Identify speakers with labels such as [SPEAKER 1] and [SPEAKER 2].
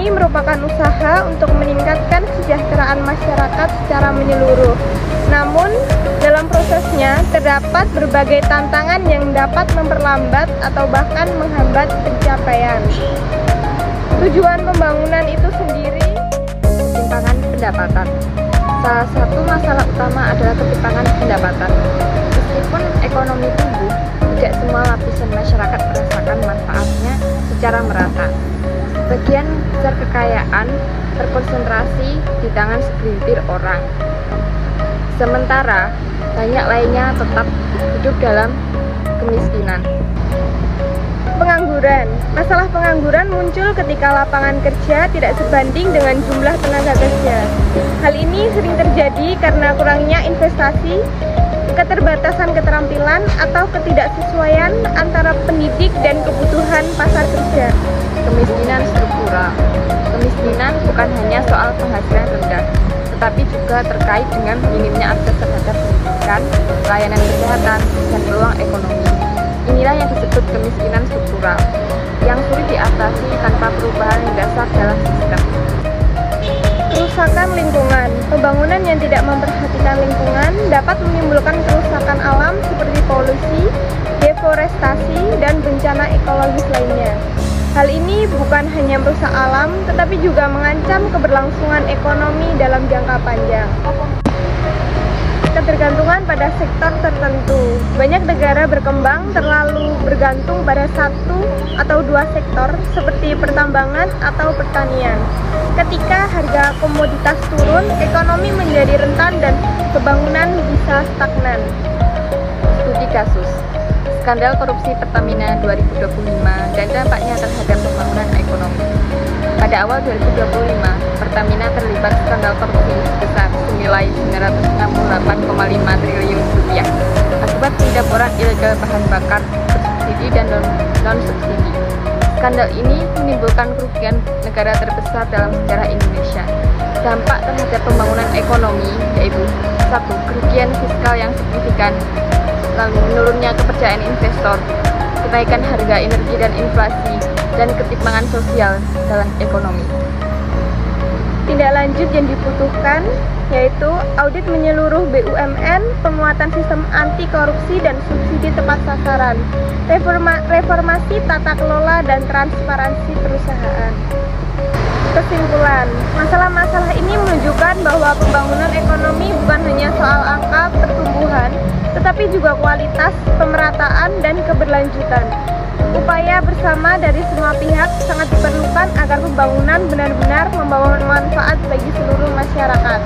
[SPEAKER 1] ini merupakan usaha untuk meningkatkan kesejahteraan masyarakat secara menyeluruh. Namun, dalam prosesnya terdapat berbagai tantangan yang dapat memperlambat atau bahkan menghambat pencapaian. Tujuan pembangunan itu sendiri,
[SPEAKER 2] ketimpangan pendapatan. Salah satu masalah utama adalah ketimpangan pendapatan. Meskipun ekonomi tumbuh, tidak semua lapisan masyarakat merasakan manfaatnya secara merata. Sebagian besar kekayaan terkonsentrasi di tangan segelintir orang. Sementara banyak lainnya tetap hidup dalam kemiskinan.
[SPEAKER 1] pengangguran. Masalah pengangguran muncul ketika lapangan kerja tidak sebanding dengan jumlah tenaga kerja. Hal ini sering terjadi karena kurangnya investasi, keterbatasan keterampilan, atau ketidaksesuaian antara pendidik dan kebutuhan pasar kerja.
[SPEAKER 2] Kemiskinan struktural. Kemiskinan bukan hanya soal penghasilan rendah, tetapi juga terkait dengan minimnya akses terhadap pendidikan, layanan kesehatan, dan peluang ekonomi. Inilah yang disebut kemiskinan struktural, yang sulit diatasi tanpa perubahan mendasar dalam sistem.
[SPEAKER 1] Kerusakan lingkungan. Pembangunan yang tidak memperhatikan lingkungan dapat menimbulkan kerusakan alam seperti polusi, deforestasi, dan bencana ekologis lainnya. Hal ini bukan hanya merusak alam, tetapi juga mengancam keberlangsungan ekonomi dalam jangka panjang. Ketergantungan pada sektor tertentu. Banyak negara berkembang terlalu bergantung pada satu atau dua sektor seperti pertambangan atau pertanian. Ketika harga komoditas turun, ekonomi menjadi rentan dan pembangunan bisa stagnan.
[SPEAKER 2] Studi kasus skandal korupsi Pertamina 2025 dan dampaknya terhadap pembangunan ekonomi. Pada awal 2025, Pertamina terlibat skandal korupsi sebesar senilai 968,5 triliun rupiah akibat pencaburan ilegal bahan bakar bersubsidi dan non-subsidi. Skandal ini menimbulkan kerugian negara terbesar dalam sejarah Indonesia. Dampak terhadap pembangunan ekonomi yaitu 1. Kerugian fiskal yang signifikan, lalu menurunnya kepercayaan investor, kenaikan harga energi dan inflasi, dan ketimpangan sosial dalam ekonomi.
[SPEAKER 1] Tindak lanjut yang dibutuhkan yaitu audit menyeluruh BUMN, penguatan sistem anti korupsi dan subsidi tepat sasaran, reformasi tata kelola dan transparansi perusahaan. Kesimpulan, masalah-masalah ini menunjukkan bahwa pembangunan ekonomi bukan hanya soal angka pertumbuhan, tetapi juga kualitas, pemerataan, dan keberlanjutan. Upaya bersama dari semua pihak sangat diperlukan agar pembangunan benar-benar membawa manfaat bagi seluruh masyarakat.